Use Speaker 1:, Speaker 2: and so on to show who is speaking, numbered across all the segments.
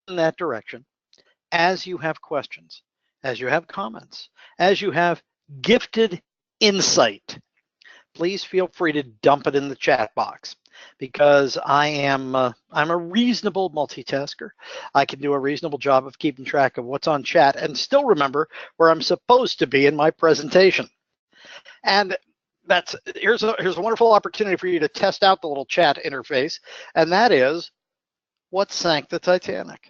Speaker 1: in that direction as you have questions, as you have comments, as you have gifted insight. Please feel free to dump it in the chat box, because I'm a reasonable multitasker. I can do a reasonable job of keeping track of what's on chat and still remember where I'm supposed to be in my presentation. And here's a wonderful opportunity for you to test out the little chat interface, and that is, what sank the Titanic?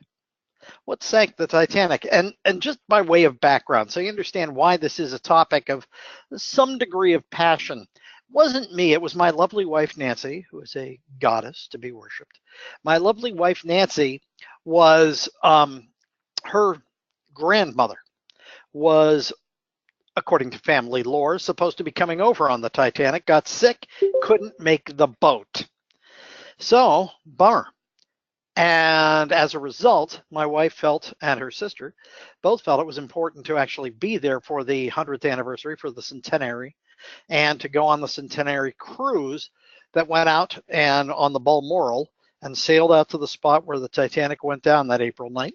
Speaker 1: What sank the Titanic? And just by way of background, so you understand why this is a topic of some degree of passion. It wasn't me, it was my lovely wife Nancy, who is a goddess to be worshipped. My lovely wife Nancy was her grandmother was, according to family lore, supposed to be coming over on the Titanic, got sick, couldn't make the boat. So, bummer. And as a result, my wife felt, and her sister, both felt it was important to actually be there for the 100th anniversary, for the centenary, and to go on the centenary cruise that went out and on the Balmoral and sailed out to the spot where the Titanic went down that April night,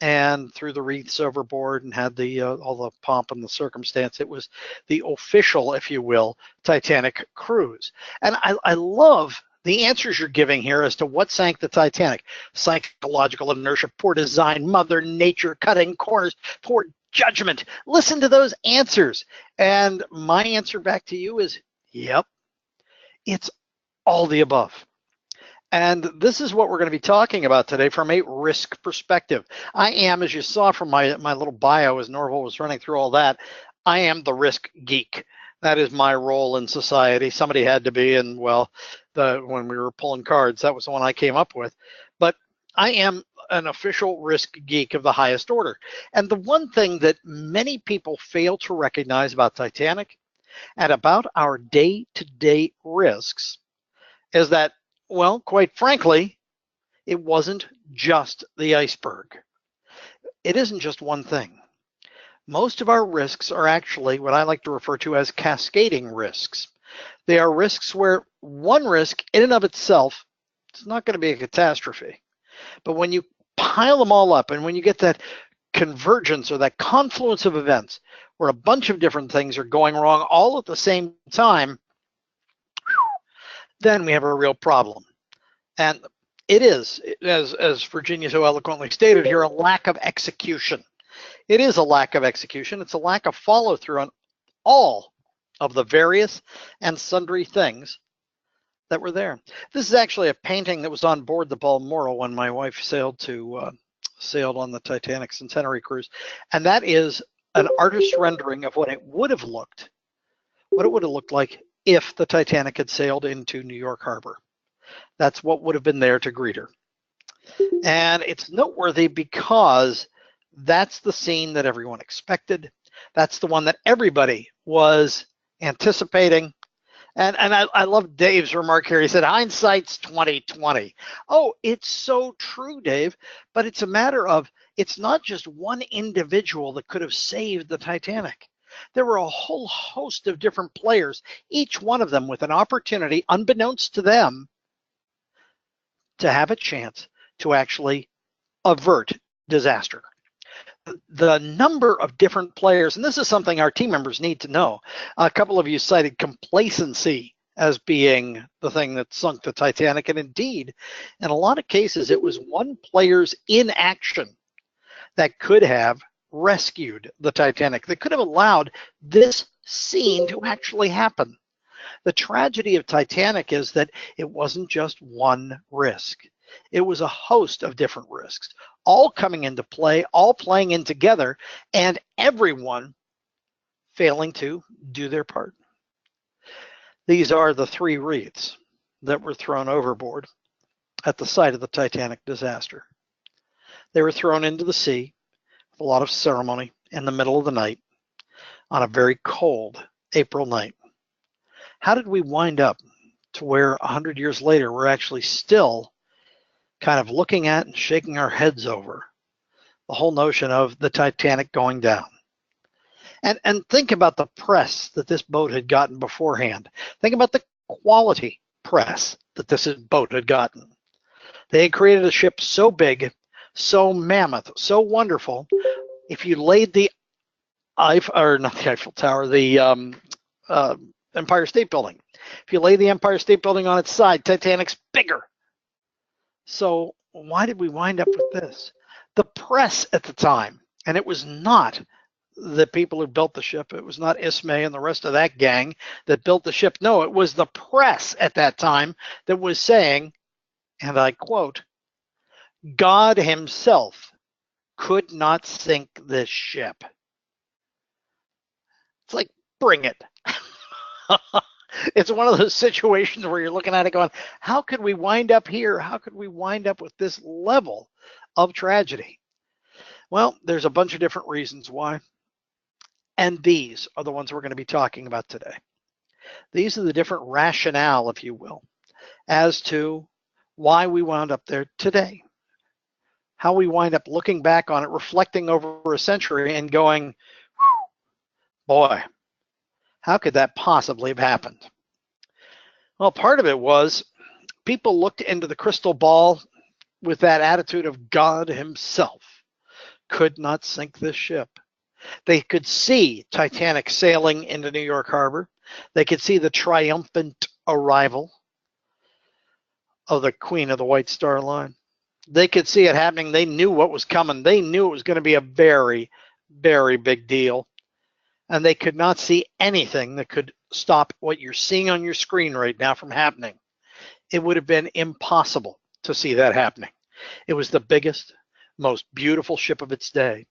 Speaker 1: and threw the wreaths overboard and had the all the pomp and the circumstance. It was the official, if you will, Titanic cruise. And I love the answers you're giving here as to what sank the Titanic. Psychological inertia, poor design, Mother Nature, cutting corners, poor judgment. Listen to those answers. And my answer back to you is, yep, it's all the above. And this is what we're going to be talking about today from a risk perspective. I am, as you saw from my little bio as Norval was running through all that, I am the risk geek. That is my role in society. Somebody had to be, and well, when we were pulling cards, that was the one I came up with. But I am an official risk geek of the highest order. And the one thing that many people fail to recognize about Titanic and about our day-to-day risks is that, well, quite frankly, it wasn't just the iceberg. It isn't just one thing. Most of our risks are actually what I like to refer to as cascading risks. They are risks where one risk in and of itself is not going to be a catastrophe. But when you pile them all up and when you get that convergence or that confluence of events where a bunch of different things are going wrong all at the same time, then we have a real problem. And it is, as Virginia so eloquently stated here, a lack of execution. It is a lack of execution. It's a lack of follow through on all of the various and sundry things that were there. This is actually a painting that was on board the Balmoral when my wife sailed on the Titanic Centenary cruise, and that is an artist's rendering of what it would have looked like if the Titanic had sailed into New York Harbor. That's what would have been there to greet her. And it's noteworthy because that's the scene that everyone expected. That's the one that everybody was anticipating. And I love Dave's remark here. He said, hindsight's 20/20. Oh, it's so true, Dave. But it's a matter of, it's not just one individual that could have saved the Titanic. There were a whole host of different players, each one of them with an opportunity, unbeknownst to them, to have a chance to actually avert disaster. The number of different players, and this is something our team members need to know. A couple of you cited complacency as being the thing that sunk the Titanic, and indeed, in a lot of cases, it was one player's inaction that could have rescued the Titanic, that could have allowed this scene to actually happen. The tragedy of Titanic is that it wasn't just one risk. It was a host of different risks, all coming into play, all playing in together, and everyone failing to do their part. These are the 3 wreaths that were thrown overboard at the site of the Titanic disaster. They were thrown into the sea with a lot of ceremony in the middle of the night on a very cold April night. How did we wind up to where 100 years later we're actually still kind of looking at and shaking our heads over the whole notion of the Titanic going down? And think about the press that this boat had gotten beforehand. Think about the quality press that this boat had gotten. They had created a ship so big, so mammoth, so wonderful. If you laid the not the Eiffel Tower, the Empire State Building. If you lay the Empire State Building on its side, Titanic's bigger. So why did we wind up with this? The press at the time, and it was not the people who built the ship. It was not Ismay and the rest of that gang that built the ship. No, it was the press at that time that was saying, and I quote, God himself could not sink this ship. It's like, bring it. It's one of those situations where you're looking at it going, how could we wind up here? How could we wind up with this level of tragedy? Well, there's a bunch of different reasons why. And these are the ones we're going to be talking about today. These are the different rationale, if you will, as to why we wound up there today. How we wind up looking back on it, reflecting over a century and going, boy, how could that possibly have happened? Well, part of it was people looked into the crystal ball with that attitude of God himself could not sink this ship. They could see Titanic sailing into New York Harbor. They could see the triumphant arrival of the Queen of the White Star Line. They could see it happening. They knew what was coming. They knew it was going to be a very, very big deal. And they could not see anything that could stop what you're seeing on your screen right now from happening. It would have been impossible to see that happening. It was the biggest, most beautiful ship of its day.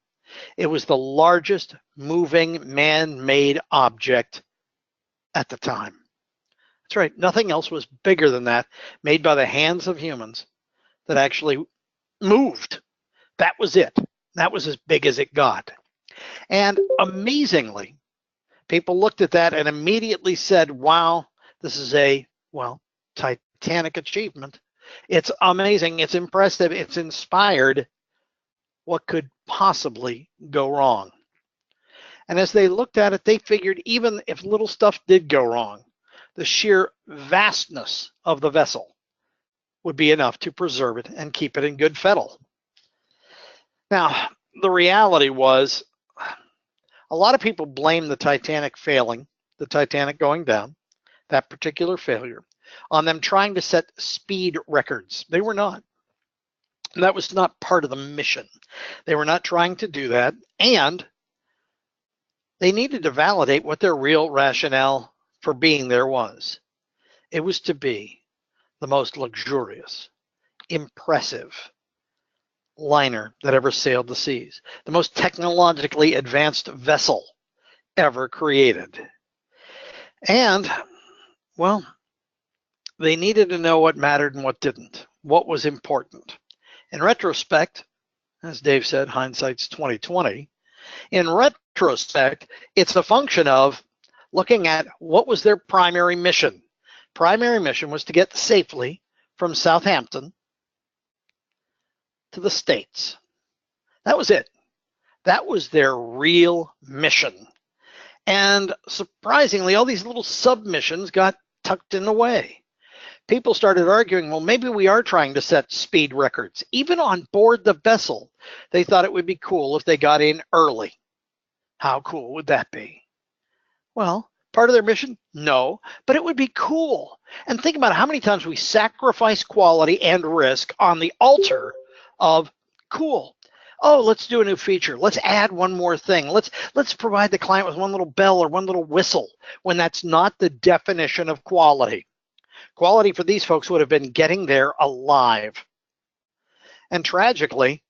Speaker 1: It was the largest moving man-made object at the time. That's right. Nothing else was bigger than that, made by the hands of humans that actually moved. That was it. That was as big as it got. And amazingly, people looked at that and immediately said, wow, this is a, well, Titanic achievement. It's amazing. It's impressive. It's inspired. What could possibly go wrong? And as they looked at it, they figured even if little stuff did go wrong, the sheer vastness of the vessel would be enough to preserve it and keep it in good fettle. Now, the reality was a lot of people blame the Titanic failing, the Titanic going down, that particular failure, on them trying to set speed records. They were not. That was not part of the mission. They were not trying to do that, and they needed to validate what their real rationale for being there was. It was to be the most luxurious, impressive liner that ever sailed the seas, the most technologically advanced vessel ever created. And, well, they needed to know what mattered and what didn't, what was important. In retrospect, as Dave said, hindsight's 20/20. In retrospect, it's a function of looking at what was their primary mission. Primary mission was to get safely from Southampton to the States. That was it. That was their real mission. And surprisingly, all these little submissions got tucked in the way. People started arguing, well, maybe we are trying to set speed records. Even on board the vessel, they thought it would be cool if they got in early. How cool would that be? Well, part of their mission? No, but it would be cool. And think about how many times we sacrifice quality and risk on the altar of cool. Oh, let's do a new feature. Let's add one more thing. Let's provide the client with one little bell or one little whistle when that's not the definition of quality. Quality for these folks would have been getting there alive. And tragically,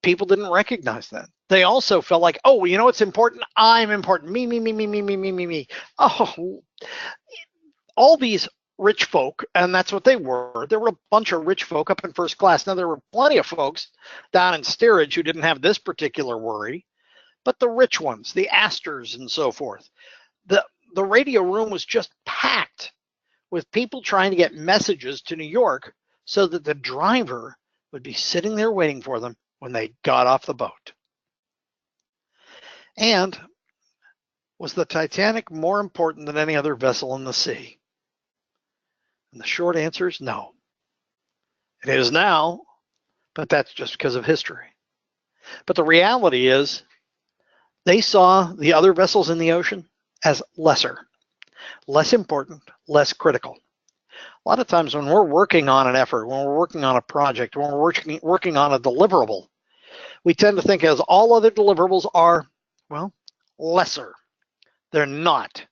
Speaker 1: people didn't recognize that. They also felt like, oh, you know what's important? I'm important. Me. Oh, all these rich folk, and that's what they were. There were a bunch of rich folk up in first class. Now, there were plenty of folks down in steerage who didn't have this particular worry, but the rich ones, the Astors and so forth, the radio room was just packed with people trying to get messages to New York so that the driver would be sitting there waiting for them when they got off the boat. And was the Titanic more important than any other vessel in the sea? And the short answer is no. It is now, but that's just because of history. But the reality is they saw the other vessels in the ocean as lesser, less important, less critical. A lot of times when we're working on an effort, when we're working on a project, when we're working on a deliverable, we tend to think as all other deliverables are, well, lesser. They're not.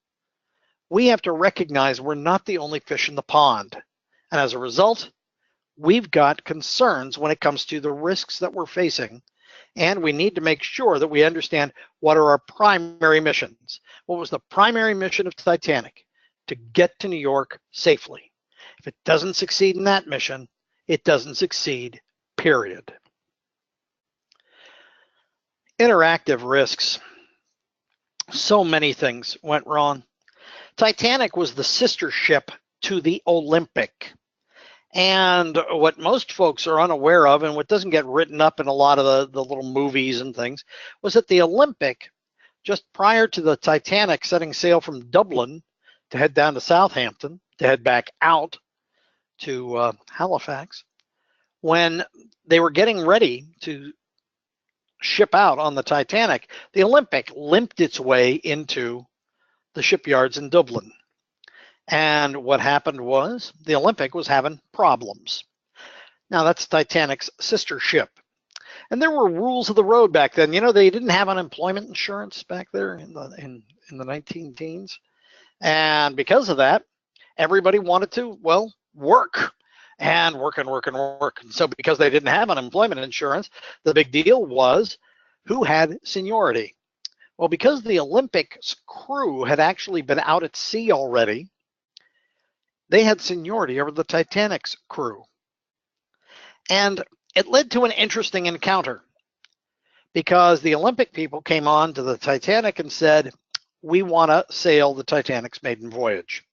Speaker 1: We have to recognize we're not the only fish in the pond. And as a result, we've got concerns when it comes to the risks that we're facing. And we need to make sure that we understand what are our primary missions. What was the primary mission of Titanic? To get to New York safely. If it doesn't succeed in that mission, it doesn't succeed, period. Interactive risks. So many things went wrong. Titanic was the sister ship to the Olympic. And what most folks are unaware of, and what doesn't get written up in a lot of the little movies and things, was that the Olympic, just prior to the Titanic setting sail from Dublin to head down to Southampton, to head back out to Halifax, when they were getting ready to ship out on the Titanic, the Olympic limped its way into the shipyards in Dublin. And what happened was the Olympic was having problems. Now that's Titanic's sister ship. And there were rules of the road back then. You know, they didn't have unemployment insurance back there in the 19 teens. And because of that, everybody wanted to, well, work and work and work and work. And so because they didn't have unemployment insurance, the big deal was who had seniority. Well, because the Olympic's crew had actually been out at sea already, they had seniority over the Titanic's crew. And it led to an interesting encounter because the Olympic people came on to the Titanic and said, we want to sail the Titanic's maiden voyage.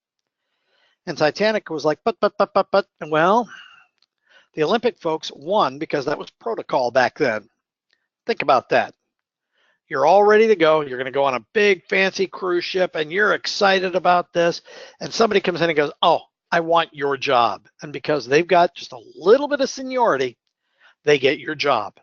Speaker 1: And Titanic was like, but, well, the Olympic folks won because that was protocol back then. Think about that. You're all ready to go. You're going to go on a big fancy cruise ship and you're excited about this. And somebody comes in and goes, oh, I want your job. And because they've got just a little bit of seniority, they get your job.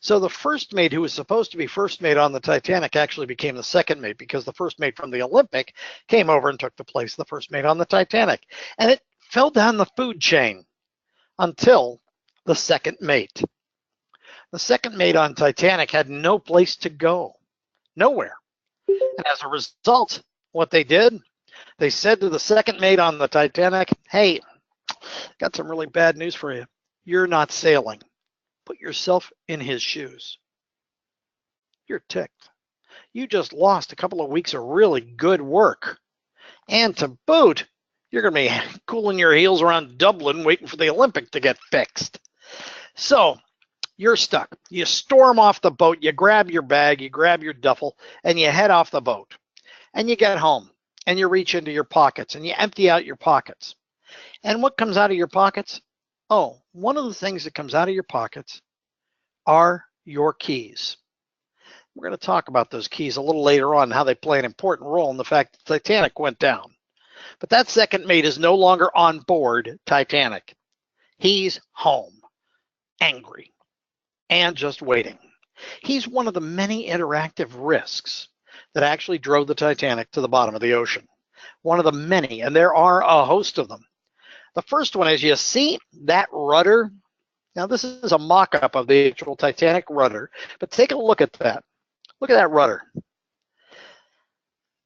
Speaker 1: So the first mate who was supposed to be first mate on the Titanic actually became the second mate because the first mate from the Olympic came over and took the place of the first mate on the Titanic. And it fell down the food chain until the second mate. The second mate on Titanic had no place to go, nowhere. And as a result, what they did, they said to the second mate on the Titanic, hey, got some really bad news for you. You're not sailing. Put yourself in his shoes. You're ticked. You just lost a couple of weeks of really good work. And to boot, you're going to be cooling your heels around Dublin waiting for the Olympic to get fixed. So you're stuck. You storm off the boat, you grab your bag, you grab your duffel, and you head off the boat. And you get home, and you reach into your pockets, and you empty out your pockets. And what comes out of your pockets? Oh, one of the things that comes out of your pockets are your keys. We're going to talk about those keys a little later on, how they play an important role in the fact that Titanic went down. But that second mate is no longer on board Titanic. He's home, angry, and just waiting. He's one of the many interactive risks that actually drove the Titanic to the bottom of the ocean. One of the many, and there are a host of them. The first one is, you see that rudder? Now, this is a mock-up of the actual Titanic rudder, but take a look at that. Look at that rudder.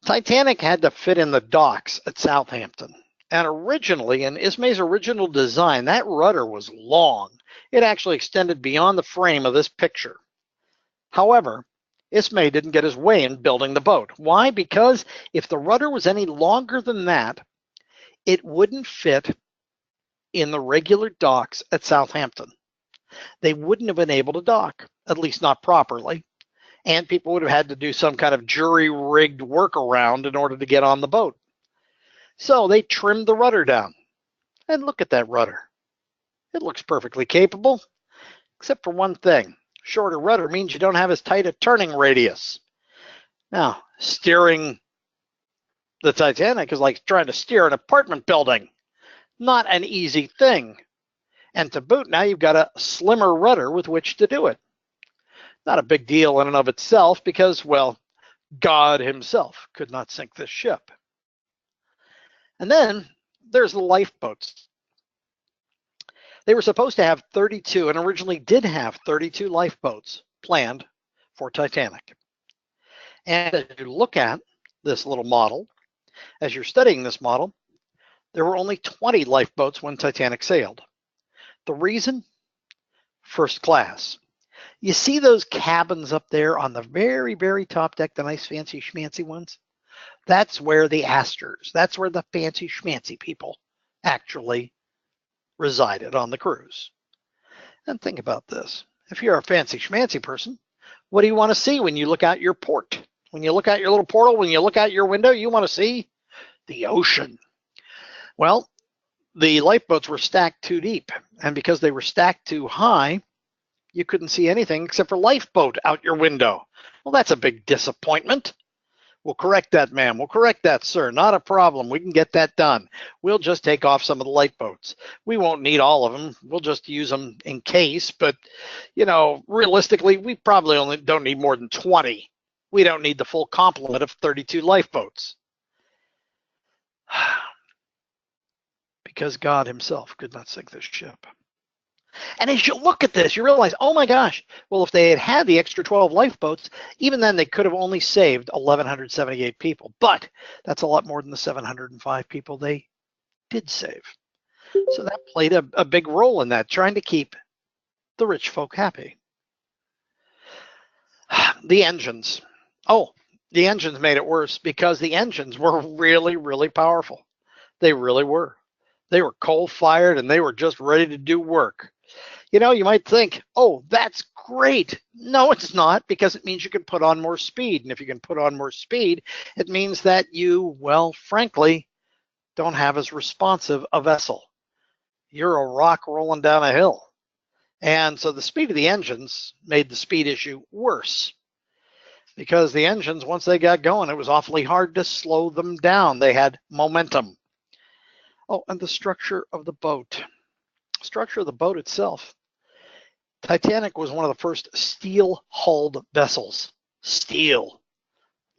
Speaker 1: Titanic had to fit in the docks at Southampton. And originally, in Ismay's original design, that rudder was long. It actually extended beyond the frame of this picture. However, Ismay didn't get his way in building the boat. Why? Because if the rudder was any longer than that, it wouldn't fit in the regular docks at Southampton. They wouldn't have been able to dock, at least not properly. And people would have had to do some kind of jury-rigged workaround in order to get on the boat. So they trimmed the rudder down. And look at that rudder. It looks perfectly capable, except for one thing. Shorter rudder means you don't have as tight a turning radius. Now, steering the Titanic is like trying to steer an apartment building. Not an easy thing. And to boot, now you've got a slimmer rudder with which to do it. Not a big deal in and of itself because, well, God himself could not sink this ship. And then there's the lifeboats. They were supposed to have 32 and originally did have 32 lifeboats planned for Titanic. And as you look at this little model, as you're studying this model, there were only 20 lifeboats when Titanic sailed. The reason? First class. You see those cabins up there on the very, very top deck, the nice fancy schmancy ones? That's where the Astors, that's where the fancy schmancy people actually resided on the cruise. And think about this. If you're a fancy schmancy person, what do you want to see when you look out your port? When you look out your little portal, when you look out your window, you want to see the ocean. Well, the lifeboats were stacked too deep, and because they were stacked too high, you couldn't see anything except for lifeboat out your window. Well, that's a big disappointment. We'll correct that, ma'am. We'll correct that, sir. Not a problem. We can get that done. We'll just take off some of the lifeboats. We won't need all of them. We'll just use them in case. But, you know, realistically, we probably only don't need more than 20. We don't need the full complement of 32 lifeboats. Because God himself could not sink this ship. And as you look at this, you realize, oh my gosh, well, if they had had the extra 12 lifeboats, even then they could have only saved 1,178 people. But that's a lot more than the 705 people they did save. So that played a big role in that, trying to keep the rich folk happy. The engines. Oh, the engines made it worse because the engines were really, really powerful. They really were. They were coal-fired and they were just ready to do work. You know, you might think, oh, that's great. No, it's not, because it means you can put on more speed. And if you can put on more speed, it means that you, well, frankly, don't have as responsive a vessel. You're a rock rolling down a hill. And so the speed of the engines made the speed issue worse, because the engines, once they got going, it was awfully hard to slow them down. They had momentum. Oh, and the structure of the boat. Structure of the boat itself. Titanic was one of the first steel-hulled vessels. Steel.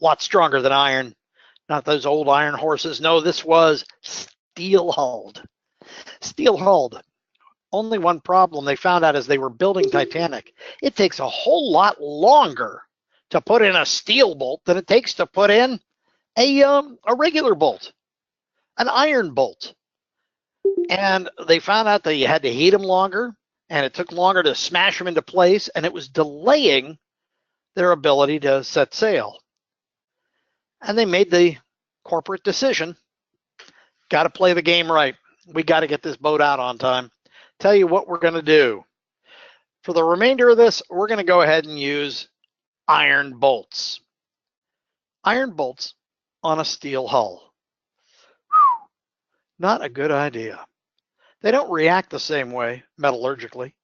Speaker 1: A lot stronger than iron. Not those old iron horses. No, this was steel-hulled. Steel-hulled. Only one problem they found out as they were building Titanic. It takes a whole lot longer to put in a steel bolt than it takes to put in a regular bolt, an iron bolt. And they found out that you had to heat them longer, and it took longer to smash them into place, and it was delaying their ability to set sail. And they made the corporate decision, got to play the game right. We got to get this boat out on time. Tell you what we're going to do. For the remainder of this, we're going to go ahead and use iron bolts. Iron bolts on a steel hull. Whew. Not a good idea. They don't react the same way metallurgically,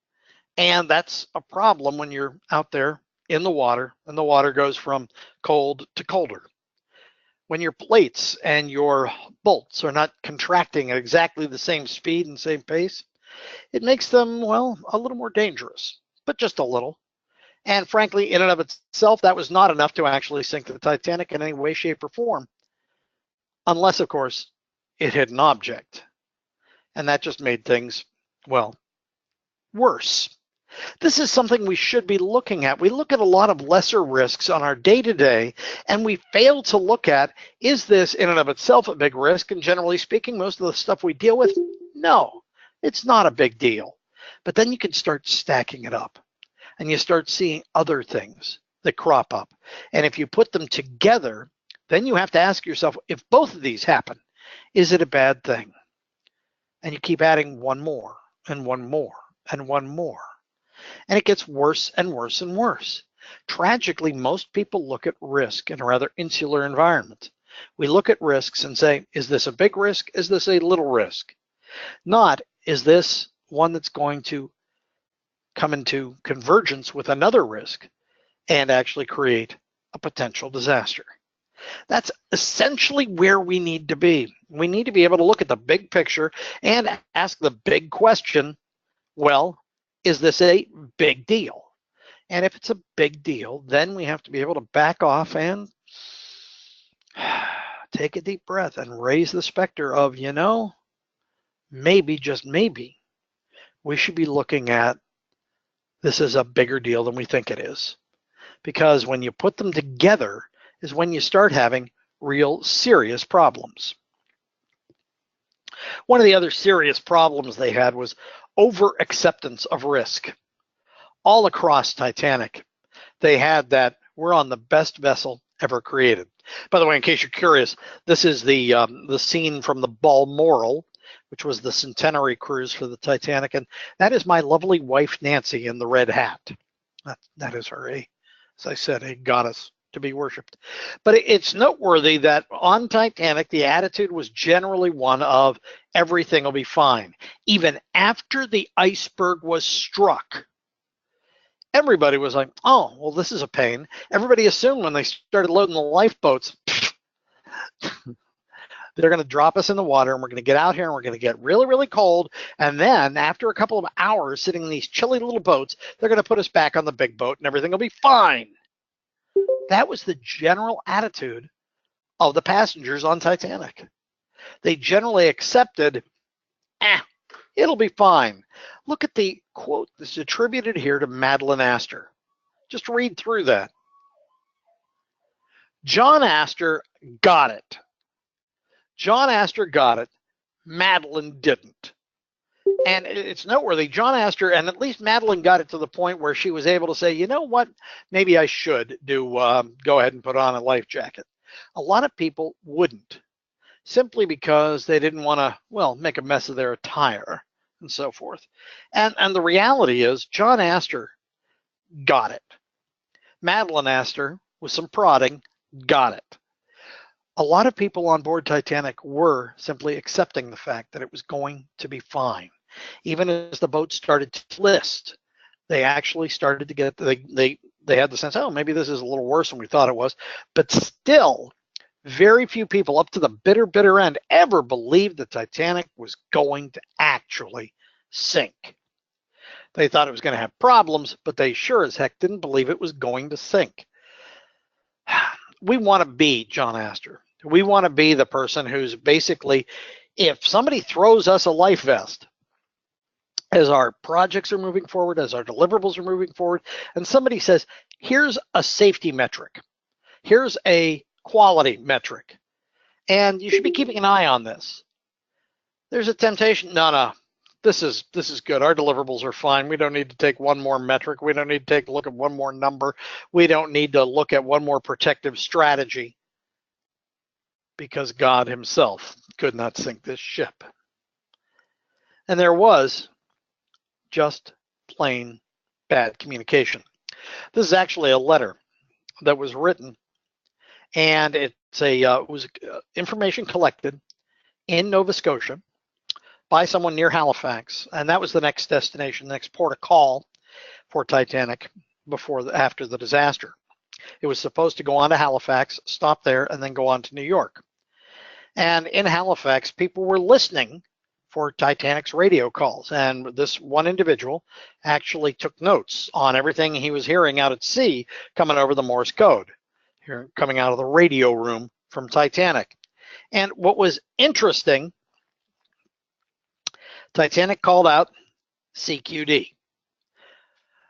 Speaker 1: and that's a problem when you're out there in the water and the water goes from cold to colder. When your plates and your bolts are not contracting at exactly the same speed and same pace, it makes them, well, a little more dangerous, but just a little. And frankly, in and of itself, that was not enough to actually sink the Titanic in any way, shape, or form, unless, of course, it hit an object. And that just made things, well, worse. This is something we should be looking at. We look at a lot of lesser risks on our day-to-day, and we fail to look at, is this in and of itself a big risk? And generally speaking, most of the stuff we deal with, no, it's not a big deal. But then you can start stacking it up, and you start seeing other things that crop up. And if you put them together, then you have to ask yourself, if both of these happen, is it a bad thing? And you keep adding one more and one more and one more. And it gets worse and worse and worse. Tragically, most people look at risk in a rather insular environment. We look at risks and say, is this a big risk? Is this a little risk? Not, is this one that's going to come into convergence with another risk and actually create a potential disaster? That's essentially where we need to be. We need to be able to look at the big picture and ask the big question, Well, is this a big deal? And if it's a big deal, then we have to be able to back off and take a deep breath and raise the specter of, maybe, just maybe, we should be looking at this as a bigger deal than we think it is. Because when you put them together is when you start having real serious problems. One of the other serious problems they had was over acceptance of risk. All across Titanic, they had that we're on the best vessel ever created. By the way, in case you're curious, this is the scene from the Balmoral, which was the centenary cruise for the Titanic, and that is my lovely wife Nancy in the red hat. That is her, as I said, a goddess to be worshipped. But it's noteworthy that on Titanic, the attitude was generally one of everything will be fine. Even after the iceberg was struck, everybody was like, oh, well, this is a pain. Everybody assumed when they started loading the lifeboats, they're going to drop us in the water and we're going to get out here and we're going to get really, really cold. And then after a couple of hours sitting in these chilly little boats, they're going to put us back on the big boat and everything will be fine. That was the general attitude of the passengers on Titanic. They generally accepted, it'll be fine. Look at the quote that's attributed here to Madeline Astor. Just read through that. John Astor got it. John Astor got it. Madeline didn't. And it's noteworthy. John Astor, and at least Madeline got it to the point where she was able to say, you know what, maybe I should go ahead and put on a life jacket. A lot of people wouldn't, simply because they didn't want to, make a mess of their attire and so forth. And the reality is John Astor got it. Madeline Astor, with some prodding, got it. A lot of people on board Titanic were simply accepting the fact that it was going to be fine. Even as the boat started to list, they actually started to get, they had the sense, oh, maybe this is a little worse than we thought it was. But still, very few people up to the bitter, bitter end ever believed the Titanic was going to actually sink. They thought it was going to have problems, but they sure as heck didn't believe it was going to sink. We want to be John Astor. We want to be the person who's basically, if somebody throws us a life vest, as our projects are moving forward, as our deliverables are moving forward, and somebody says, here's a safety metric, here's a quality metric, and you should be keeping an eye on this. There's a temptation, no, this is good. Our deliverables are fine. We don't need to take one more metric. We don't need to take a look at one more number. We don't need to look at one more protective strategy, because God himself could not sink this ship. And there was just plain bad communication. This is actually a letter that was written, and it was information collected in Nova Scotia by someone near Halifax, and that was the next destination, the next port of call for Titanic after the disaster. It was supposed to go on to Halifax, stop there, and then go on to New York. And in Halifax, people were listening for Titanic's radio calls, and this one individual actually took notes on everything he was hearing out at sea coming over the Morse code, coming out of the radio room from Titanic. And what was interesting, Titanic called out CQD.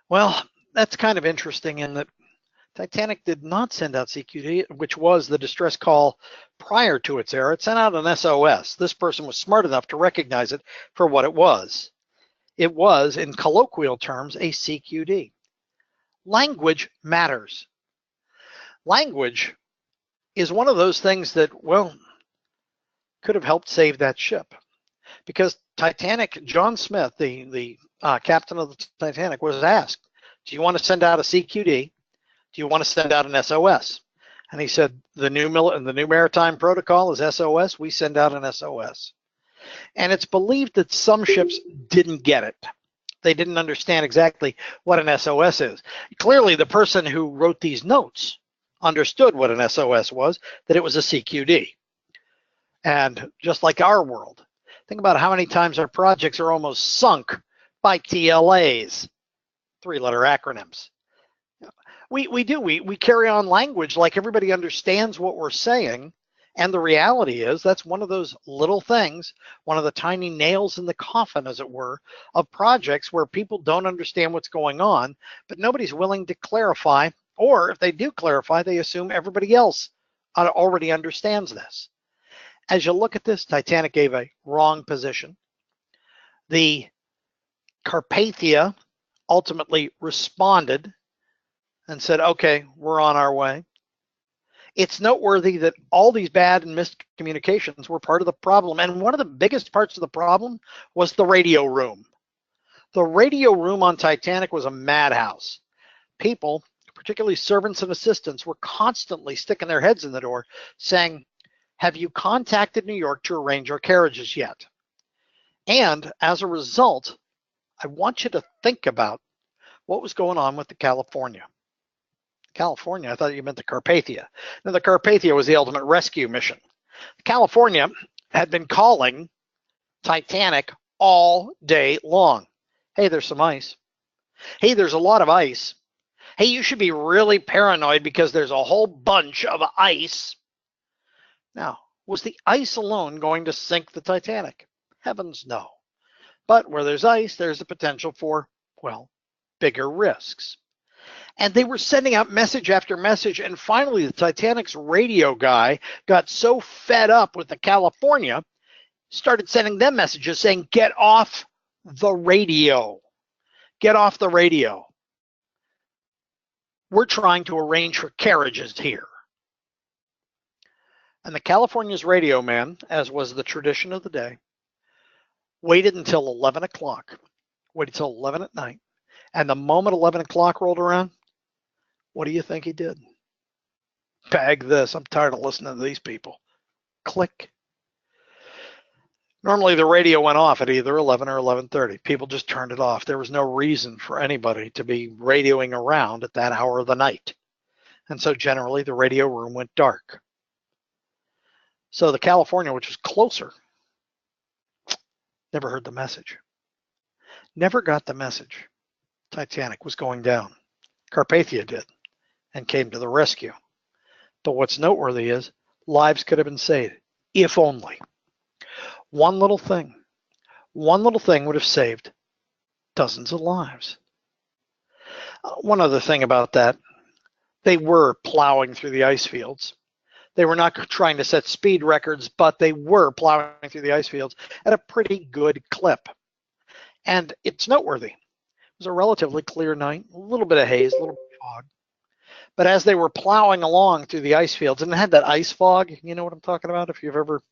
Speaker 1: Well, that's kind of interesting in that Titanic did not send out CQD, which was the distress call prior to its error. It sent out an SOS. This person was smart enough to recognize it for what it was. It was, in colloquial terms, a CQD. Language matters. Language is one of those things that, could have helped save that ship. Because Titanic, John Smith, the captain of the Titanic, was asked, do you want to send out a CQD? Do you want to send out an SOS? And he said, the new maritime protocol is SOS. We send out an SOS. And it's believed that some ships didn't get it. They didn't understand exactly what an SOS is. Clearly, the person who wrote these notes understood what an SOS was, that it was a CQD. And just like our world, think about how many times our projects are almost sunk by TLAs, three-letter acronyms. We carry on language like everybody understands what we're saying, and the reality is that's one of those little things, one of the tiny nails in the coffin, as it were, of projects where people don't understand what's going on, but nobody's willing to clarify, or if they do clarify, they assume everybody else already understands this. As you look at this, Titanic gave a wrong position. The Carpathia ultimately responded and said, okay, we're on our way. It's noteworthy that all these bad and missed communications were part of the problem. And one of the biggest parts of the problem was the radio room. The radio room on Titanic was a madhouse. People, particularly servants and assistants, were constantly sticking their heads in the door saying, have you contacted New York to arrange our carriages yet? And as a result, I want you to think about what was going on with the California. California, I thought you meant the Carpathia. Now, the Carpathia was the ultimate rescue mission. California had been calling Titanic all day long. Hey, there's some ice. Hey, there's a lot of ice. Hey, you should be really paranoid because there's a whole bunch of ice. Now, was the ice alone going to sink the Titanic? Heavens no. But where there's ice, there's the potential for, well, bigger risks. And they were sending out message after message, and finally the Titanic's radio guy got so fed up with the California, started sending them messages saying, get off the radio. Get off the radio. We're trying to arrange for carriages here. And the California's radio man, as was the tradition of the day, waited until 11 o'clock, waited till 11 at night. And the moment 11 o'clock rolled around, what do you think he did? Bag this. I'm tired of listening to these people. Click. Normally the radio went off at either 11 or 11:30. People just turned it off. There was no reason for anybody to be radioing around at that hour of the night. And so generally the radio room went dark. So the California, which was closer, never heard the message. Never got the message. Titanic was going down. Carpathia did and came to the rescue. But what's noteworthy is lives could have been saved, if only. One little thing would have saved dozens of lives. One other thing about that, they were plowing through the ice fields. They were not trying to set speed records, but they were plowing through the ice fields at a pretty good clip. And it's noteworthy. It was a relatively clear night, a little bit of haze, a little bit of fog. But as they were plowing along through the ice fields, and it had that ice fog, you know what I'm talking about if you've ever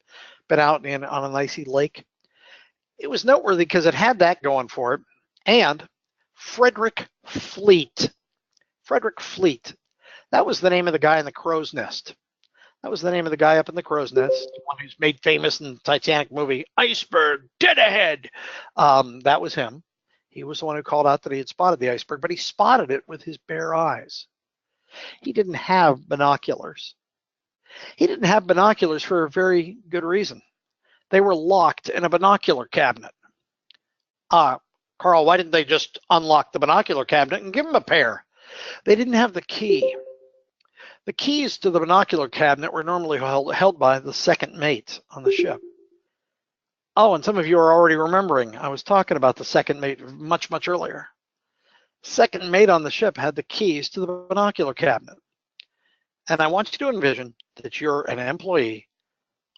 Speaker 1: been out on an icy lake, it was noteworthy because it had that going for it. And Frederick Fleet, that was the name of the guy in the crow's nest. That was the name of the guy up in the crow's nest, the one who's made famous in the Titanic movie, Iceberg, Dead Ahead. That was him. He was the one who called out that he had spotted the iceberg, but he spotted it with his bare eyes. He didn't have binoculars. He didn't have binoculars for a very good reason. They were locked in a binocular cabinet. Carl, why didn't they just unlock the binocular cabinet and give him a pair? They didn't have the key. The keys to the binocular cabinet were normally held by the second mate on the ship. Oh, and some of you are already remembering. I was talking about the second mate much, much earlier. Second mate on the ship had the keys to the binocular cabinet. And I want you to envision that you're an employee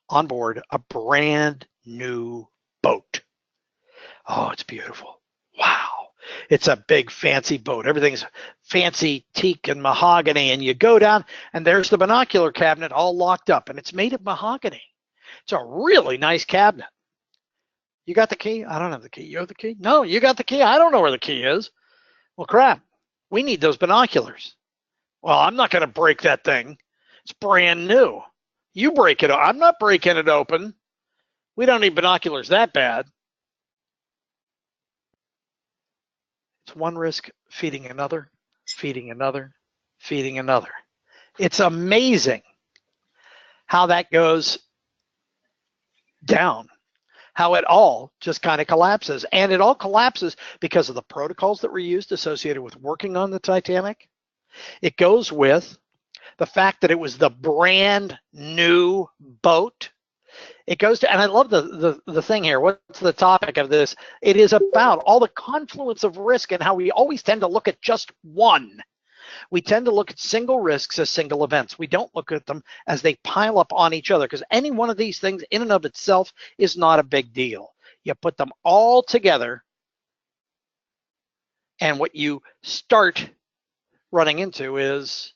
Speaker 1: on board a brand new boat. Oh, it's beautiful. Wow. It's a big fancy boat. Everything's fancy teak and mahogany. And you go down and there's the binocular cabinet all locked up and it's made of mahogany. It's a really nice cabinet. You got the key? I don't have the key. You have the key? No, you got the key. I don't know where the key is. Well, crap. We need those binoculars. Well, I'm not going to break that thing. It's brand new. You break it. I'm not breaking it open. We don't need binoculars that bad. It's one risk feeding another, feeding another, feeding another. It's amazing how that goes down, how it all just kind of collapses. And it all collapses because of the protocols that were used associated with working on the Titanic. It goes with the fact that it was the brand new boat. It goes to, and I love the thing here. What's the topic of this? It is about all the confluence of risk and how we always tend to look at just one. We tend to look at single risks as single events. We don't look at them as they pile up on each other, because any one of these things in and of itself is not a big deal. You put them all together, and what you start running into is,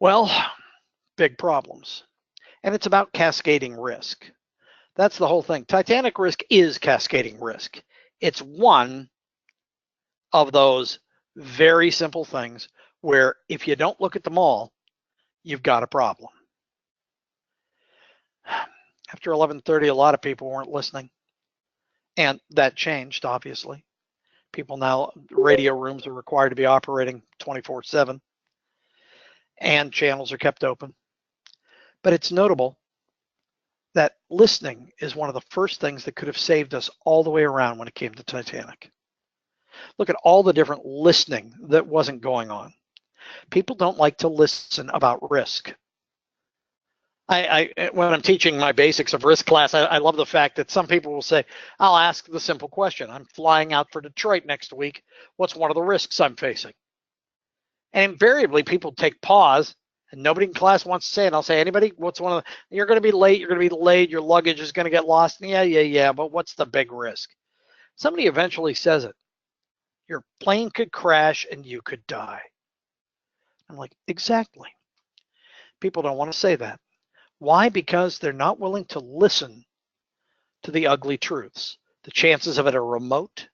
Speaker 1: well, big problems. And it's about cascading risk. That's the whole thing. Titanic risk is cascading risk. It's one of those very simple things where if you don't look at them all, you've got a problem. After 11:30, a lot of people weren't listening. And that changed, obviously. People now, radio rooms are required to be operating 24/7. And channels are kept open. But it's notable that listening is one of the first things that could have saved us all the way around when it came to Titanic. Look at all the different listening that wasn't going on. People don't like to listen about risk. When I'm teaching my basics of risk class, I love the fact that some people will say, I'll ask the simple question. I'm flying out for Detroit next week. What's one of the risks I'm facing? And invariably, people take pause, and nobody in class wants to say it. I'll say, anybody, what's one of the, you're going to be late, you're going to be delayed, your luggage is going to get lost. Yeah, but what's the big risk? Somebody eventually says it. Your plane could crash and you could die. I'm like, exactly. People don't want to say that. Why? Because they're not willing to listen to the ugly truths. The chances of it are remote,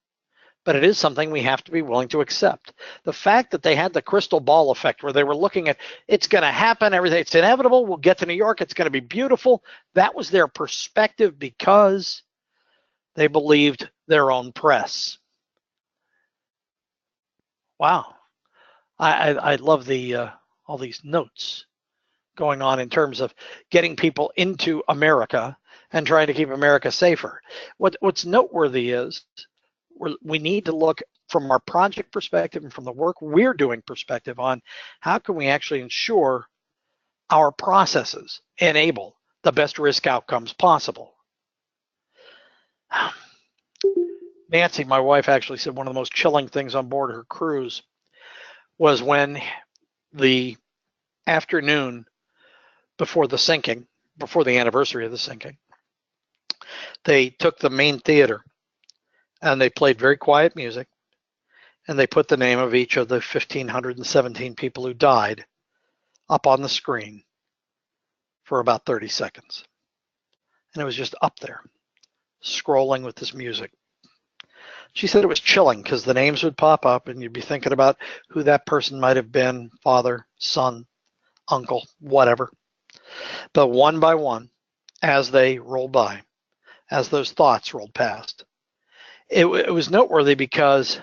Speaker 1: but it is something we have to be willing to accept. The fact that they had the crystal ball effect where they were looking at, it's going to happen, everything, it's inevitable, we'll get to New York, it's going to be beautiful. That was their perspective because they believed their own press. Wow. I love the all these notes going on in terms of getting people into America and trying to keep America safer. What's noteworthy is we need to look from our project perspective and from the work we're doing perspective on how can we actually ensure our processes enable the best risk outcomes possible. Nancy, my wife, actually said one of the most chilling things on board her cruise was when the afternoon before the sinking, before the anniversary of the sinking, they took the main theater and they played very quiet music and they put the name of each of the 1,517 people who died up on the screen for about 30 seconds. And it was just up there, scrolling with this music. She said it was chilling because the names would pop up and you'd be thinking about who that person might have been, father, son, uncle, whatever. But one by one, as they rolled by, as those thoughts rolled past, it was noteworthy because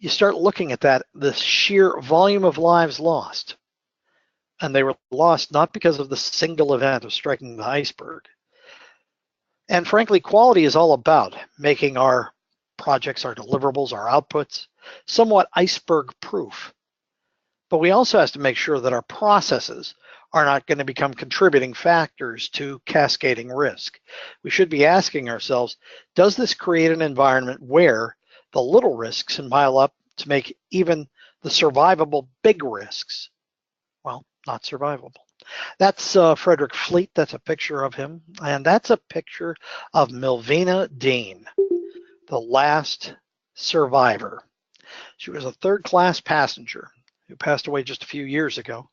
Speaker 1: you start looking at that, the sheer volume of lives lost. And they were lost not because of the single event of striking the iceberg. And frankly, quality is all about making our projects, our deliverables, our outputs somewhat iceberg proof. But we also have to make sure that our processes are not going to become contributing factors to cascading risk. We should be asking ourselves, does this create an environment where the little risks can pile up to make even the survivable big risks, well, not survivable? That's Frederick Fleet. That's a picture of him. And that's a picture of Milvina Dean, the last survivor. She was a third-class passenger who passed away just a few years ago.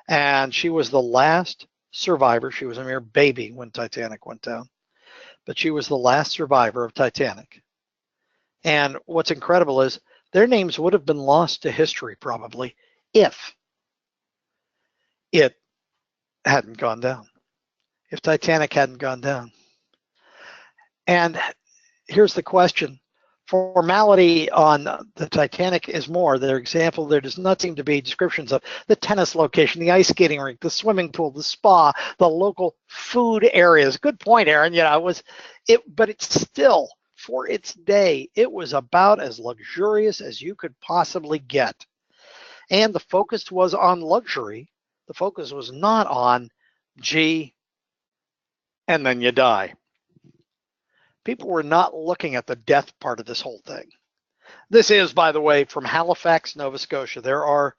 Speaker 1: And she was the last survivor. She was a mere baby when Titanic went down. But she was the last survivor of Titanic. And what's incredible is their names would have been lost to history probably if it hadn't gone down, if Titanic hadn't gone down. And here's the question. Formality on the Titanic is more. Their example, there does not seem to be descriptions of the tennis location, the ice skating rink, the swimming pool, the spa, the local food areas. Good point, Aaron. But it's still, for its day, it was about as luxurious as you could possibly get. And the focus was on luxury. The focus was not on, gee, and then you die. People were not looking at the death part of this whole thing. This is, by the way, from Halifax, Nova Scotia. There are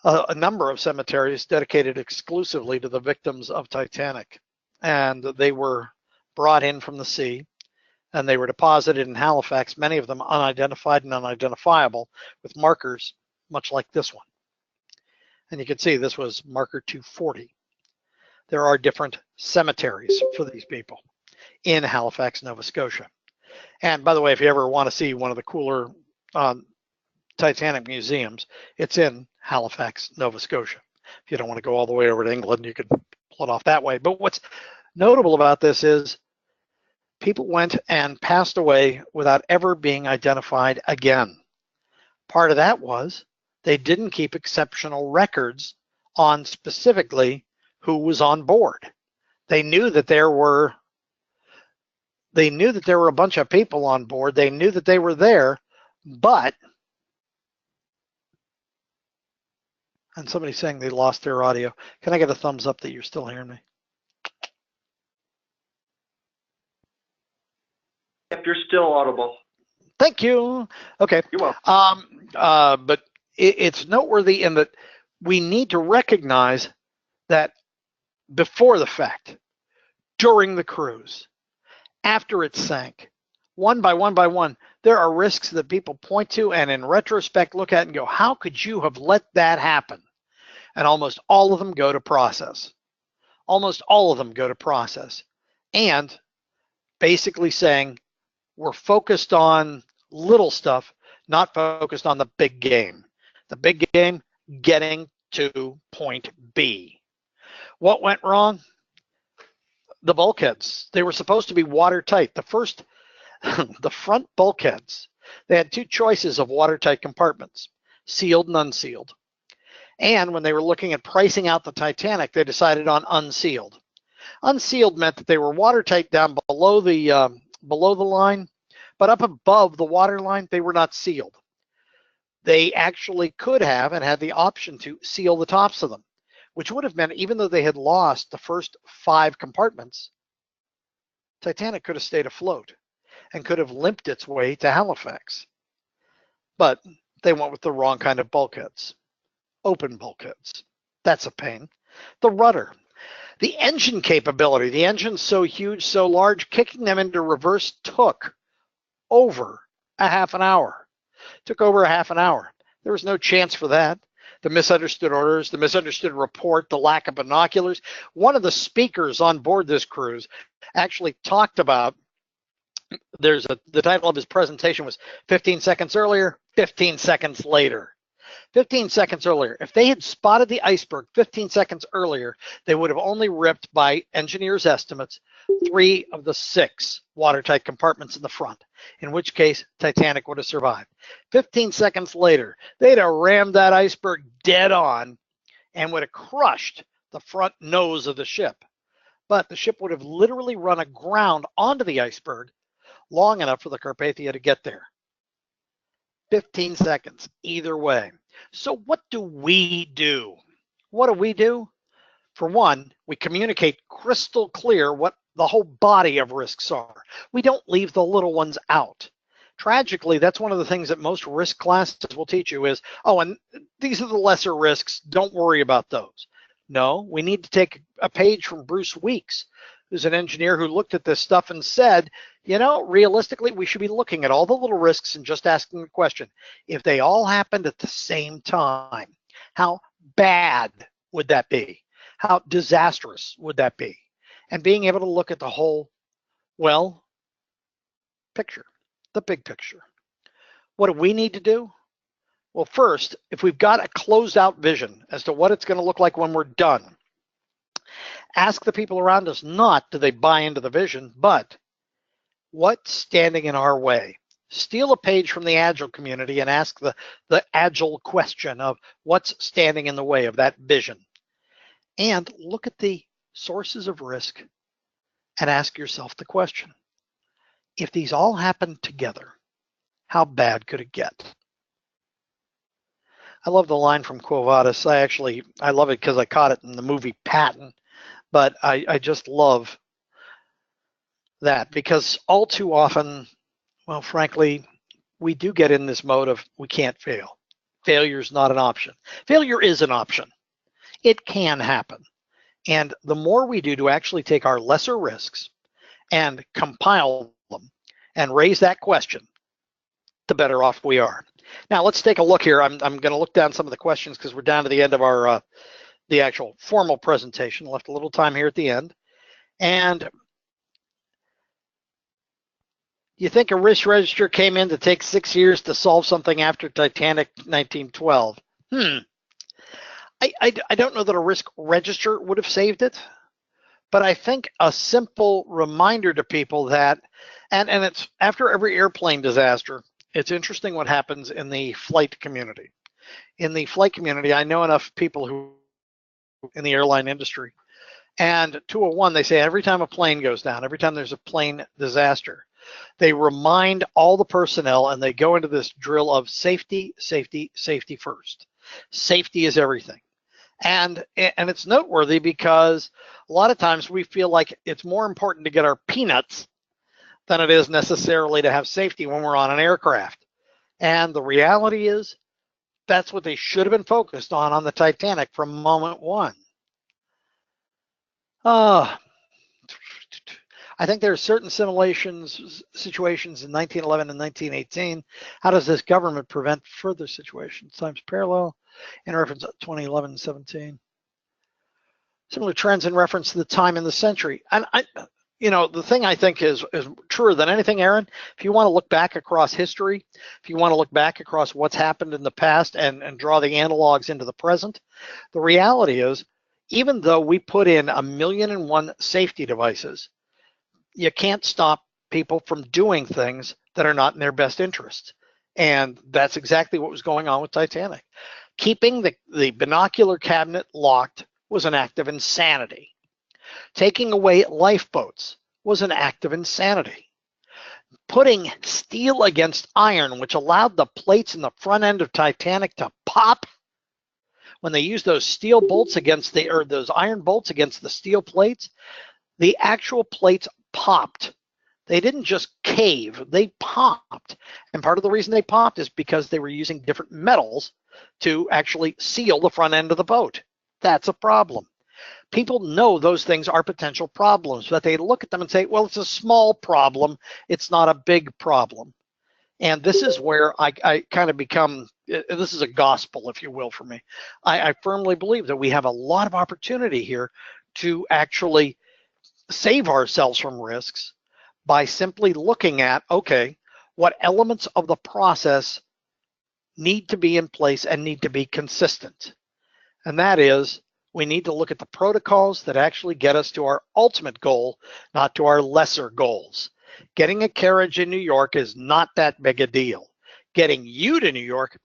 Speaker 1: a number of cemeteries dedicated exclusively to the victims of Titanic. And they were brought in from the sea, and they were deposited in Halifax, many of them unidentified and unidentifiable, with markers much like this one. And you can see this was marker 240. There are different cemeteries for these people in Halifax, Nova Scotia. And by the way, if you ever want to see one of the cooler Titanic museums, it's in Halifax, Nova Scotia. If you don't want to go all the way over to England, you could pull it off that way. But what's notable about this is people went and passed away without ever being identified again. Part of that was they didn't keep exceptional records on specifically who was on board. They knew that there were a bunch of people on board. They knew that they were there, but, and somebody's saying they lost their audio. Can I get a thumbs up that you're still hearing me?
Speaker 2: Yep, you're still audible.
Speaker 1: Thank you. Okay.
Speaker 2: You're welcome.
Speaker 1: But it's noteworthy in that we need to recognize that before the fact, during the cruise, after it sank, one by one, there are risks that people point to and in retrospect look at and go, how could you have let that happen? And almost all of them go to process. Almost all of them go to process. And basically saying, we're focused on little stuff, not focused on the big game. The big game, getting to point B. What went wrong? The bulkheads. They were supposed to be watertight. The front bulkheads, they had two choices of watertight compartments, sealed and unsealed. And when they were looking at pricing out the Titanic, they decided on unsealed. Unsealed meant that they were watertight down below the line, but up above the water line, they were not sealed. They actually could have and had the option to seal the tops of them, which would have meant even though they had lost the first 5 compartments, Titanic could have stayed afloat and could have limped its way to Halifax. But they went with the wrong kind of bulkheads, open bulkheads. That's a pain. The rudder, the engine capability, the engine's so huge, so large, kicking them into reverse took over a half an hour. Took over a half an hour. There was no chance for that. The misunderstood orders, the misunderstood report, the lack of binoculars. One of the speakers on board this cruise actually talked about, the title of his presentation was 15 seconds earlier, 15 seconds later. 15 seconds earlier. If they had spotted the iceberg 15 seconds earlier, they would have only ripped, by engineers' estimates, 3 of the 6 watertight compartments in the front, in which case Titanic would have survived. 15 seconds later, they'd have rammed that iceberg dead on and would have crushed the front nose of the ship. But the ship would have literally run aground onto the iceberg long enough for the Carpathia to get there. 15 seconds either way. So what do we do? What do we do? For one, we communicate crystal clear what the whole body of risks are. We don't leave the little ones out. Tragically, that's one of the things that most risk classes will teach you is, oh, and these are the lesser risks. Don't worry about those. No, we need to take a page from Bruce Weeks, who's an engineer who looked at this stuff and said, you know, realistically, we should be looking at all the little risks and just asking the question, if they all happened at the same time, how bad would that be? How disastrous would that be? And being able to look at the whole, well, picture, the big picture. What do we need to do? Well, first, if we've got a closed out vision as to what it's going to look like when we're done, ask the people around us not do they buy into the vision, but what's standing in our way? steal a page from the Agile community and ask the Agile question of what's standing in the way of that vision. And look at the sources of risk and ask yourself the question, if these all happen together, how bad could it get? I love the line from Quo Vadis. I love it because I caught it in the movie Patton, but I just love that because all too often, well, frankly, we do get in this mode of we can't fail. Failure is not an option. Failure is an option. It can happen. And the more we do to actually take our lesser risks and compile them and raise that question, the better off we are. Now let's take a look here. I'm going to look down some of the questions because we're down to the end of our the actual formal presentation. Left a little time here at the end. And you think a risk register came in to take 6 years to solve something after Titanic 1912? I don't know that a risk register would have saved it, but I think a simple reminder to people that, and it's after every airplane disaster, it's interesting what happens in the flight community. In the flight community, I know enough people who in the airline industry, and 201, they say every time a plane goes down, every time there's a plane disaster, they remind all the personnel and they go into this drill of safety, safety, safety first. Safety is everything. And it's noteworthy because a lot of times we feel like it's more important to get our peanuts than it is necessarily to have safety when we're on an aircraft. And the reality is that's what they should have been focused on the Titanic from moment one. I think there are certain situations in 1911 and 1918. How does this government prevent further situations? Times parallel in reference to 2011 and 17. Similar trends in reference to the time in the century. And the thing I think is truer than anything, Aaron, if you want to look back across history, if you want to look back across what's happened in the past and draw the analogs into the present, the reality is, even though we put in 1,000,001 safety devices, you can't stop people from doing things that are not in their best interest. And that's exactly what was going on with Titanic. Keeping the binocular cabinet locked was an act of insanity. Taking away lifeboats was an act of insanity. Putting steel against iron, which allowed the plates in the front end of Titanic to pop, when they used those steel bolts against those iron bolts against the steel plates, the actual plates popped. They didn't just cave, they popped. And part of the reason they popped is because they were using different metals to actually seal the front end of the boat. That's a problem. People know those things are potential problems, but they look at them and say, well, it's a small problem. It's not a big problem. And this is where I kind of become, this is a gospel, if you will, for me. I firmly believe that we have a lot of opportunity here to actually save ourselves from risks by simply looking at, okay, what elements of the process need to be in place and need to be consistent. And that is, we need to look at the protocols that actually get us to our ultimate goal, not to our lesser goals. Getting a carriage in New York is not that big a deal. Getting you to New York,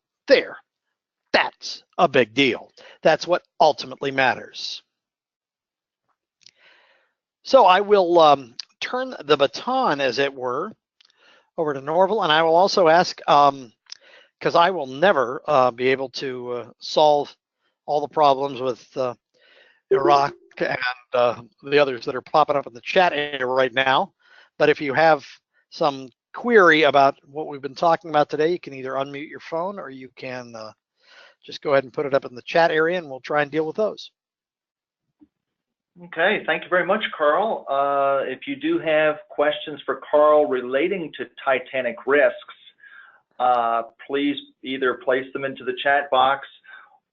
Speaker 1: that's a big deal. That's what ultimately matters. So I will turn the baton, as it were, over to Norval, and I will also ask, because I will never be able to solve all the problems with Iraq and the others that are popping up in the chat area right now. But if you have some query about what we've been talking about today, you can either unmute your phone or you can just go ahead and put it up in the chat area and we'll try and deal with those.
Speaker 2: Okay, thank you very much, Carl. If you do have questions for Carl relating to Titanic risks, please either place them into the chat box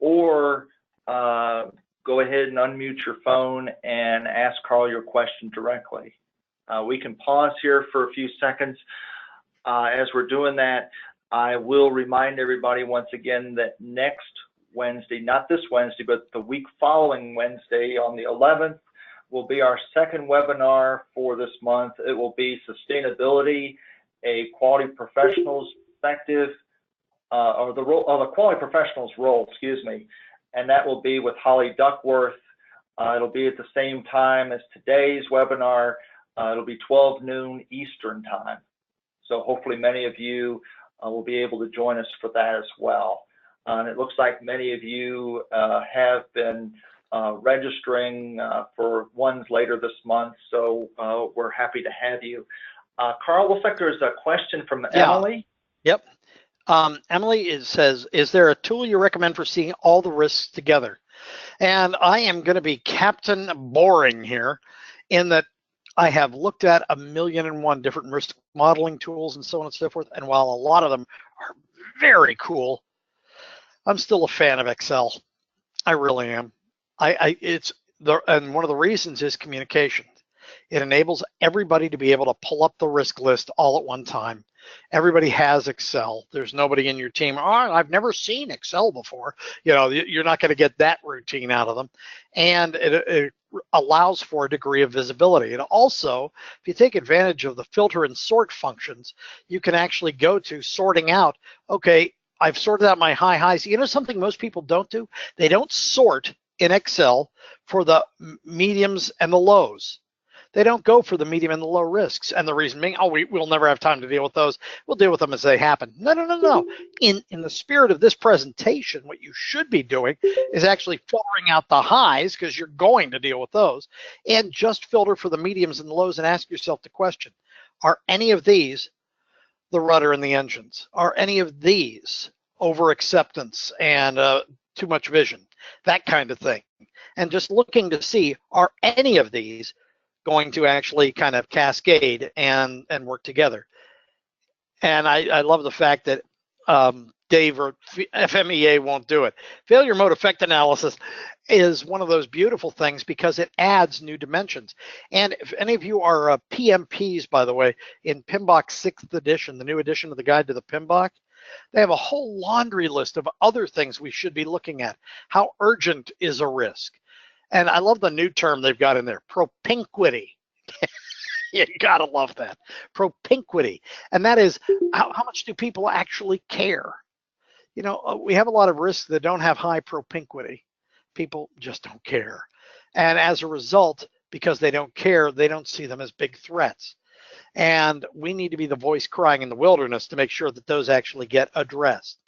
Speaker 2: or go ahead and unmute your phone and ask Carl your question directly. We can pause here for a few seconds. As we're doing that, I will remind everybody once again that next Wednesday, not this Wednesday, but the week following Wednesday on the 11th will be our second webinar for this month. It will be sustainability a quality professional's perspective, or the role of a quality professional's role, excuse me, and that will be with Holly Duckworth. It'll be at the same time as today's webinar. It'll be 12 noon Eastern time. So hopefully many of you will be able to join us for that as well. And it looks like many of you have been registering for ones later this month, so we're happy to have you. Carl, looks like there's a question from Emily.
Speaker 1: Yep. Emily says, is there a tool you recommend for seeing all the risks together? And I am going to be Captain Boring here in that I have looked at 1,000,001 different risk modeling tools and so on and so forth. And while a lot of them are very cool, I'm still a fan of Excel. I really am. And one of the reasons is communication. It enables everybody to be able to pull up the risk list all at one time. Everybody has Excel. There's nobody in your team, oh, I've never seen Excel before. You know, you're not going to get that routine out of them. And it allows for a degree of visibility. And also, if you take advantage of the filter and sort functions, you can actually go to sorting out, okay, I've sorted out my high highs. You know something most people don't do? They don't sort in Excel for the mediums and the lows. They don't go for the medium and the low risks. And the reason being, oh, we'll never have time to deal with those. We'll deal with them as they happen. No. In the spirit of this presentation, what you should be doing is actually filtering out the highs, because you're going to deal with those, and just filter for the mediums and the lows and ask yourself the question, are any of these the rudder and the engines? Are any of these over acceptance and too much vision? That kind of thing. And just looking to see, are any of these going to actually kind of cascade and work together? And I love the fact that Dave or FMEA won't do it. Failure mode effect analysis is one of those beautiful things because it adds new dimensions. And if any of you are PMPs, by the way, in PMBOK 6th edition, the new edition of the Guide to the PMBOK, they have a whole laundry list of other things we should be looking at. How urgent is a risk? And I love the new term they've got in there, propinquity. You gotta love that, propinquity. And that is, how much do people actually care? You know, we have a lot of risks that don't have high propinquity. People just don't care. And as a result, because they don't care, they don't see them as big threats. And we need to be the voice crying in the wilderness to make sure that those actually get addressed.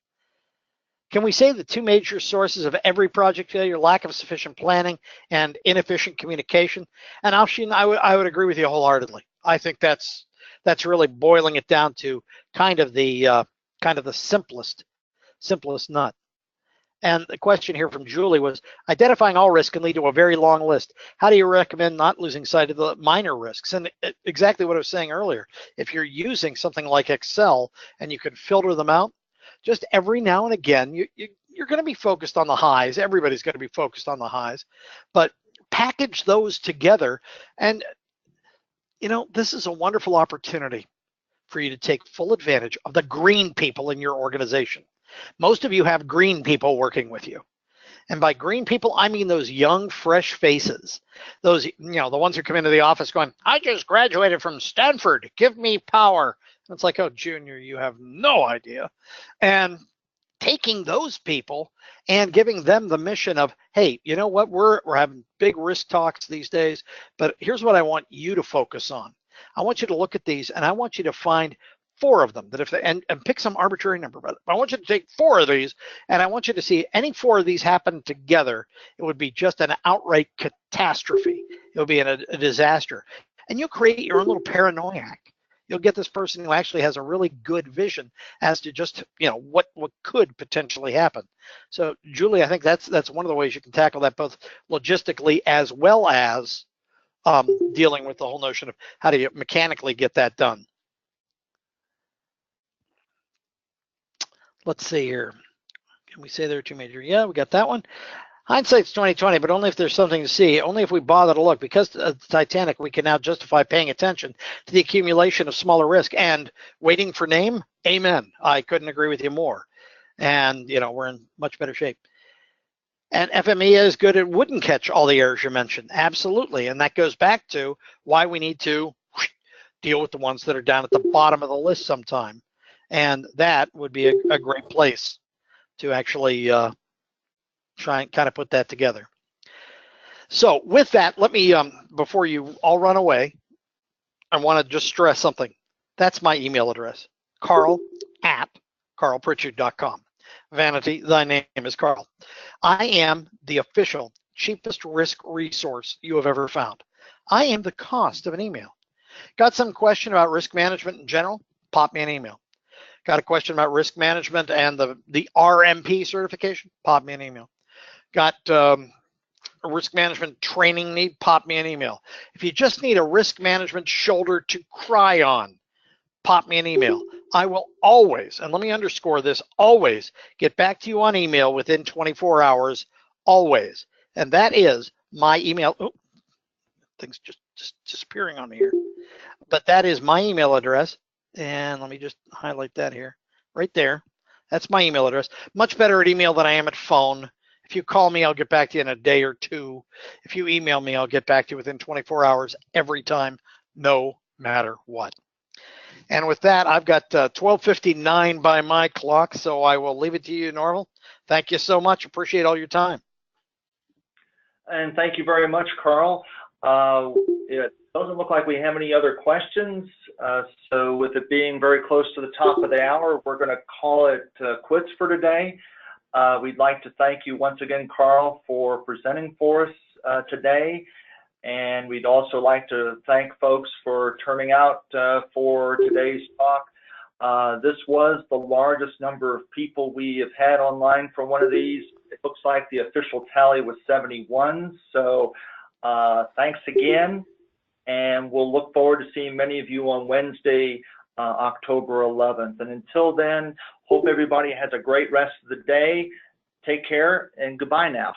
Speaker 1: Can we say the two major sources of every project failure, lack of sufficient planning and inefficient communication? And Afshin, I would agree with you wholeheartedly. I think that's really boiling it down to kind of the simplest nut. And the question here from Julie was, identifying all risks can lead to a very long list. How do you recommend not losing sight of the minor risks? And exactly what I was saying earlier, if you're using something like Excel and you can filter them out, just every now and again, you're going to be focused on the highs. Everybody's going to be focused on the highs, but package those together. And, you know, this is a wonderful opportunity for you to take full advantage of the green people in your organization. Most of you have green people working with you. And by green people, I mean those young, fresh faces. Those, you know, the ones who come into the office going, I just graduated from Stanford, give me power. And it's like, oh, Junior, you have no idea. And taking those people and giving them the mission of, hey, you know what, we're having big risk talks these days, but here's what I want you to focus on. I want you to look at these and I want you to find 4 of them that if they, and pick some arbitrary number, but I want you to take 4 of these and I want you to see any 4 of these happen together. It would be just an outright catastrophe. It would be a disaster. And you'll create your own little paranoiac. You'll get this person who actually has a really good vision as to just, you know, what could potentially happen. So Julie, I think that's one of the ways you can tackle that, both logistically as well as dealing with the whole notion of how do you mechanically get that done. Let's see here. Can we say there are 2 major? Yeah, we got that one. Hindsight's 20/20, but only if there's something to see, only if we bother to look. Because of the Titanic, we can now justify paying attention to the accumulation of smaller risk and waiting for name. Amen. I couldn't agree with you more. And, you know, we're in much better shape. And FMEA is good. It wouldn't catch all the errors you mentioned. Absolutely. And that goes back to why we need to deal with the ones that are down at the bottom of the list sometime. And that would be a great place to actually try and kind of put that together. So with that, let me, before you all run away, I want to just stress something. That's my email address, carl@carlpritchard.com. Vanity, thy name is Carl. I am the official cheapest risk resource you have ever found. I am the cost of an email. Got some question about risk management in general? Pop me an email. Got a question about risk management and the RMP certification? Pop me an email. Got a risk management training need? Pop me an email. If you just need a risk management shoulder to cry on, pop me an email. I will always, and let me underscore this, always get back to you on email within 24 hours, always. And that is my email. Oh, things just disappearing on me here. But that is my email address. And let me just highlight that here, right there. That's my email address. Much better at email than I am at phone. If you call me, I'll get back to you in a day or two. If you email me, I'll get back to you within 24 hours every time, no matter what. And with that, I've got 12:59 by my clock, so I will leave it to you, Norval. Thank you so much. Appreciate all your time.
Speaker 2: And thank you very much, Carl. It doesn't look like we have any other questions. So with it being very close to the top of the hour, we're going to call it quits for today. We'd like to thank you once again, Carl, for presenting for us today. And we'd also like to thank folks for turning out for today's talk. This was the largest number of people we have had online for one of these. It looks like the official tally was 71. So thanks again. And we'll look forward to seeing many of you on Wednesday, October 11th. And until then, hope everybody has a great rest of the day. Take care and goodbye now.